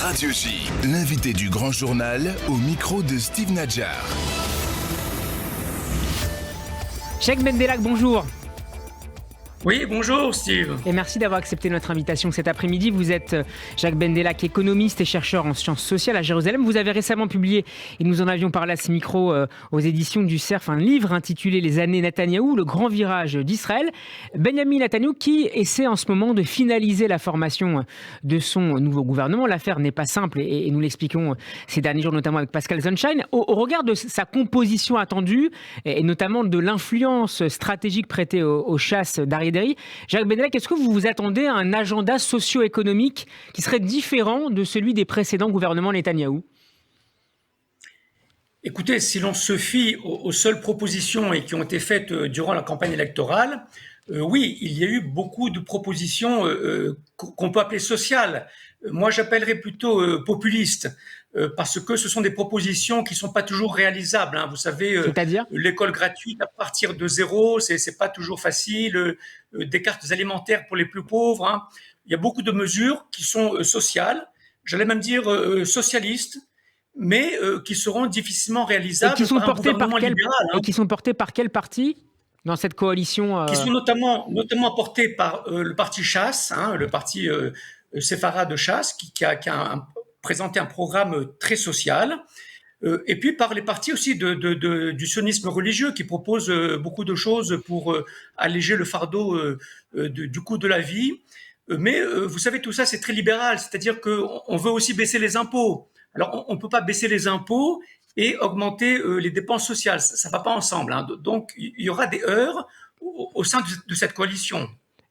Radio J, l'invité du grand journal au micro de Steve Nadjar. Jacques Bendellac, bonjour. Oui, bonjour Steve. Et merci d'avoir accepté notre invitation cet après-midi. Vous êtes Jacques Bendellac, économiste et chercheur en sciences sociales à Jérusalem. Vous avez récemment publié, et nous en avions parlé à ce micro aux éditions du Cerf, un livre intitulé « Les années Netanyahou, le grand virage d'Israël ». Benjamin Netanyahou qui essaie en ce moment de finaliser la formation de son nouveau gouvernement. L'affaire n'est pas simple et nous l'expliquons ces derniers jours, notamment avec Pascal Sunshine. Au regard de sa composition attendue et notamment de l'influence stratégique prêtée aux chasses d'Arié Deri, Jacques Bendellac, est-ce que vous vous attendez à un agenda socio-économique qui serait différent de celui des précédents gouvernements Netanyahou ? Écoutez, si l'on se fie aux seules propositions et qui ont été faites durant la campagne électorale, oui, il y a eu beaucoup de propositions qu'on peut appeler sociales. Moi, j'appellerais plutôt populistes, parce que ce sont des propositions qui ne sont pas toujours réalisables. Vous savez, l'école gratuite à partir de zéro, c'est pas toujours facile. Des cartes alimentaires pour les plus pauvres. Il y a beaucoup de mesures qui sont sociales, j'allais même dire socialistes, mais qui seront difficilement réalisables par un gouvernement libéral. Et qui sont portés par quel parti dans cette coalition Qui sont notamment portés par le parti Chasse, le parti séfarade de Chasse, qui a présenté un programme très social, et puis par les partis aussi du sionisme religieux qui proposent beaucoup de choses pour alléger le fardeau du coût de la vie. Mais vous savez, tout ça, c'est très libéral, c'est-à-dire qu'on veut aussi baisser les impôts. Alors, on ne peut pas baisser les impôts et augmenter les dépenses sociales. Ça ne va pas ensemble. Donc, il y aura des heurts au sein de cette coalition.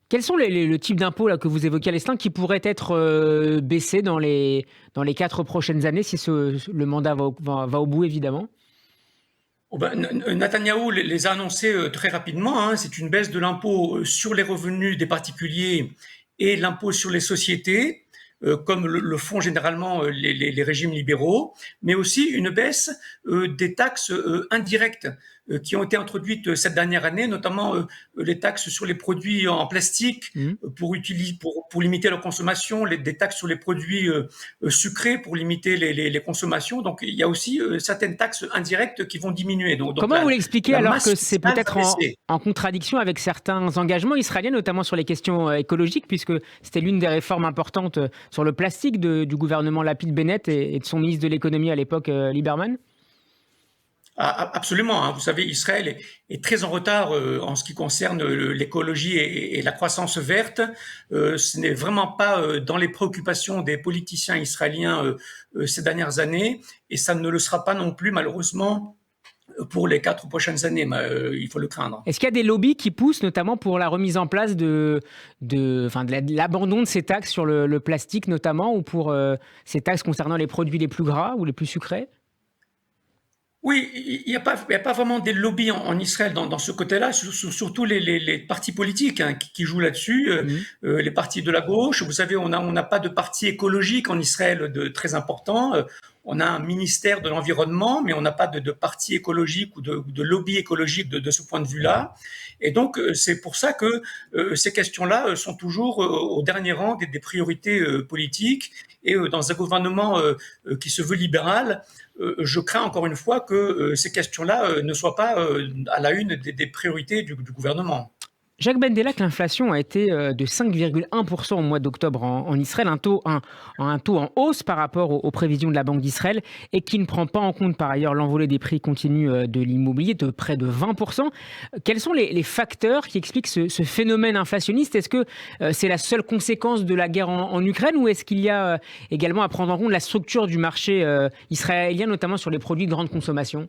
Quels sont le type d'impôts là, que vous évoquez à l'instant qui pourraient être baissés dans les 4 prochaines années si le mandat va au bout, évidemment ? Netanyahou les a annoncés très rapidement. C'est une baisse de l'impôt sur les revenus des particuliers et l'impôt sur les sociétés, comme le font généralement les régimes libéraux, mais aussi une baisse des taxes indirectes qui ont été introduites cette dernière année, notamment les taxes sur les produits en plastique pour limiter leur consommation, des taxes sur les produits sucrés pour limiter les consommations. Donc il y a aussi certaines taxes indirectes qui vont diminuer. Donc, comment vous l'expliquez alors que c'est peut-être en contradiction avec certains engagements israéliens, notamment sur les questions écologiques, puisque c'était l'une des réformes importantes sur le plastique du gouvernement Lapid-Bennett et de son ministre de l'économie à l'époque, Lieberman ? Absolument. Vous savez, Israël est très en retard en ce qui concerne l'écologie et la croissance verte. Ce n'est vraiment pas dans les préoccupations des politiciens israéliens ces dernières années, et ça ne le sera pas non plus, malheureusement, pour les 4 prochaines années. Il faut le craindre. Est-ce qu'il y a des lobbies qui poussent, notamment pour la remise en place de l'abandon de ces taxes sur le plastique, notamment, ou pour ces taxes concernant les produits les plus gras ou les plus sucrés ? Oui, il n'y a pas vraiment des lobbies en Israël dans ce côté-là, surtout les partis politiques qui jouent là-dessus, les partis de la gauche. Vous savez, on n'a pas de parti écologique en Israël très important. On a un ministère de l'environnement, mais on n'a pas de parti écologique ou de lobby écologique de ce point de vue-là. Et donc, c'est pour ça que ces questions-là sont toujours au dernier rang des priorités politiques. Et dans un gouvernement qui se veut libéral, je crains encore une fois que ces questions-là ne soient pas à la une des priorités du gouvernement. Jacques Bendellac, l'inflation a été de 5,1% au mois d'octobre en Israël, un taux en hausse par rapport aux prévisions de la Banque d'Israël et qui ne prend pas en compte par ailleurs l'envolée des prix continus de l'immobilier de près de 20%. Quels sont les facteurs qui expliquent ce phénomène inflationniste ? Est-ce que c'est la seule conséquence de la guerre en Ukraine ou est-ce qu'il y a également à prendre en compte la structure du marché israélien, notamment sur les produits de grande consommation ?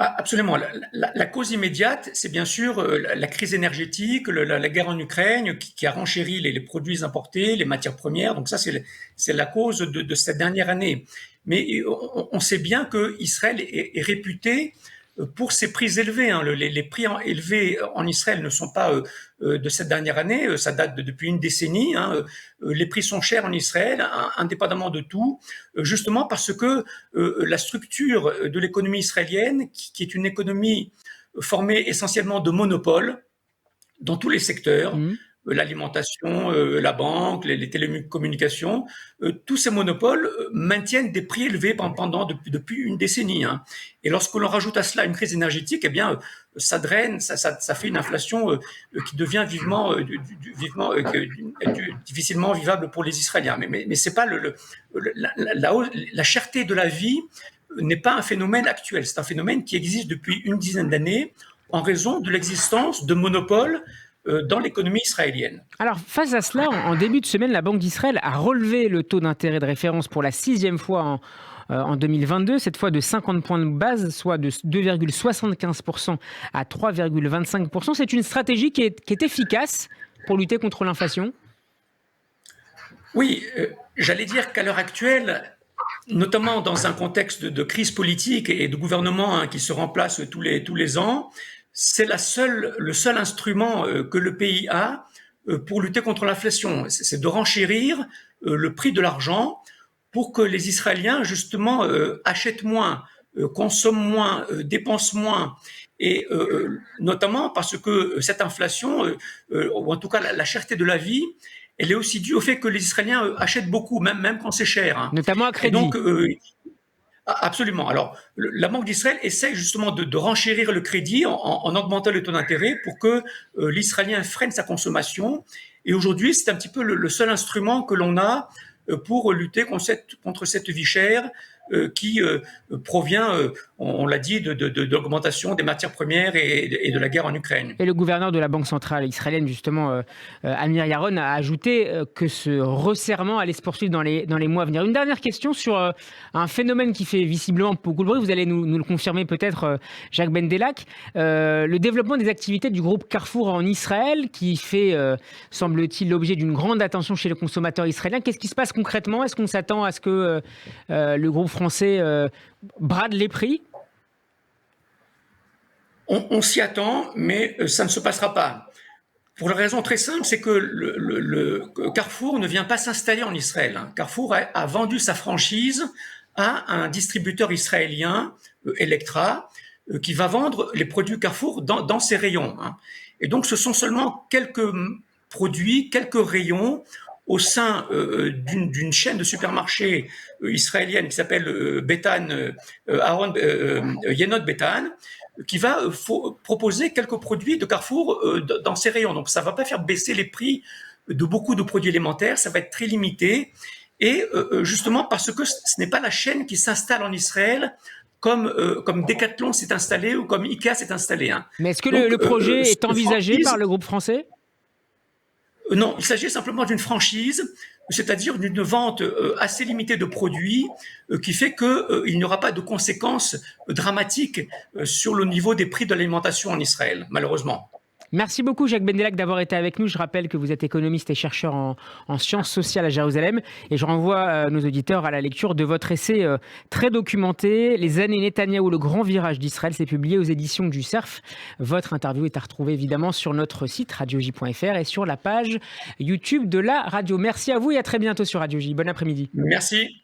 Absolument. La cause immédiate, c'est bien sûr la crise énergétique, la guerre en Ukraine qui a renchéri les produits importés, les matières premières. Donc ça, c'est la cause de cette dernière année. Mais on sait bien que Israël est réputé pour ses prix élevés. Les prix élevés en Israël ne sont pas de cette dernière année, ça date depuis une décennie. Les prix sont chers en Israël, indépendamment de tout, justement parce que la structure de l'économie israélienne, qui est une économie formée essentiellement de monopoles dans tous les secteurs, l'alimentation, la banque, les télécommunications, tous ces monopoles maintiennent des prix élevés depuis une décennie, hein. Et lorsque l'on rajoute à cela une crise énergétique, eh bien, ça draine, ça fait une inflation qui devient difficilement vivable pour les Israéliens. Mais c'est pas la cherté de la vie n'est pas un phénomène actuel, c'est un phénomène qui existe depuis une dizaine d'années en raison de l'existence de monopoles dans l'économie israélienne. Alors, face à cela, en début de semaine, la Banque d'Israël a relevé le taux d'intérêt de référence pour la 6e fois en 2022, cette fois de 50 points de base, soit de 2,75% à 3,25%. C'est une stratégie qui est efficace pour lutter contre l'inflation? Oui, j'allais dire qu'à l'heure actuelle, notamment dans un contexte de crise politique et de gouvernement, hein, qui se remplace tous les ans, c'est le seul instrument que le pays a pour lutter contre l'inflation. C'est de renchérir le prix de l'argent pour que les Israéliens, justement, achètent moins, consomment moins, dépensent moins. Et notamment parce que cette inflation, ou en tout cas la cherté de la vie, elle est aussi due au fait que les Israéliens achètent beaucoup, même quand c'est cher, hein. Notamment à crédit. Et donc, absolument. Alors, la Banque d'Israël essaie justement de renchérir le crédit en augmentant le taux d'intérêt pour que l'Israélien freine sa consommation. Et aujourd'hui, c'est un petit peu le seul instrument que l'on a pour lutter contre cette vie chère qui provient, on l'a dit, de l'augmentation des matières premières et de la guerre en Ukraine. Et le gouverneur de la Banque centrale israélienne, justement, Amir Yaron, a ajouté que ce resserrement allait se poursuivre dans les mois à venir. Une dernière question sur un phénomène qui fait visiblement beaucoup de bruit. Vous allez nous le confirmer peut-être, Jacques Bendelak. Le développement des activités du groupe Carrefour en Israël, qui fait, semble-t-il, l'objet d'une grande attention chez les consommateurs israéliens. Qu'est-ce qui se passe concrètement? Est-ce qu'on s'attend à ce que le groupe français brade les prix? On s'y attend, mais ça ne se passera pas. Pour la raison très simple, c'est que le Carrefour ne vient pas s'installer en Israël. Carrefour a vendu sa franchise à un distributeur israélien, Electra, qui va vendre les produits Carrefour dans ses rayons. Et donc, ce sont seulement quelques produits, quelques rayons au sein d'une chaîne de supermarchés israélienne qui s'appelle Betan, Yenot Betan, qui va proposer quelques produits de Carrefour dans ses rayons. Donc, ça ne va pas faire baisser les prix de beaucoup de produits élémentaires, ça va être très limité. Et justement, parce que ce n'est pas la chaîne qui s'installe en Israël comme Decathlon s'est installé ou comme Ikea s'est installé. Mais est-ce que le projet est envisagé par le groupe français? Non, il s'agit simplement d'une franchise, c'est-à-dire d'une vente assez limitée de produits qui fait qu'il n'y aura pas de conséquences dramatiques sur le niveau des prix de l'alimentation en Israël, malheureusement. Merci beaucoup Jacques Bendelak d'avoir été avec nous. Je rappelle que vous êtes économiste et chercheur en sciences sociales à Jérusalem. Et je renvoie nos auditeurs à la lecture de votre essai très documenté, Les années Netanyahou, le grand virage d'Israël. C'est publié aux éditions du Cerf. Votre interview est à retrouver évidemment sur notre site radioj.fr et sur la page YouTube de la radio. Merci à vous et à très bientôt sur Radio J. Bon après-midi. Merci.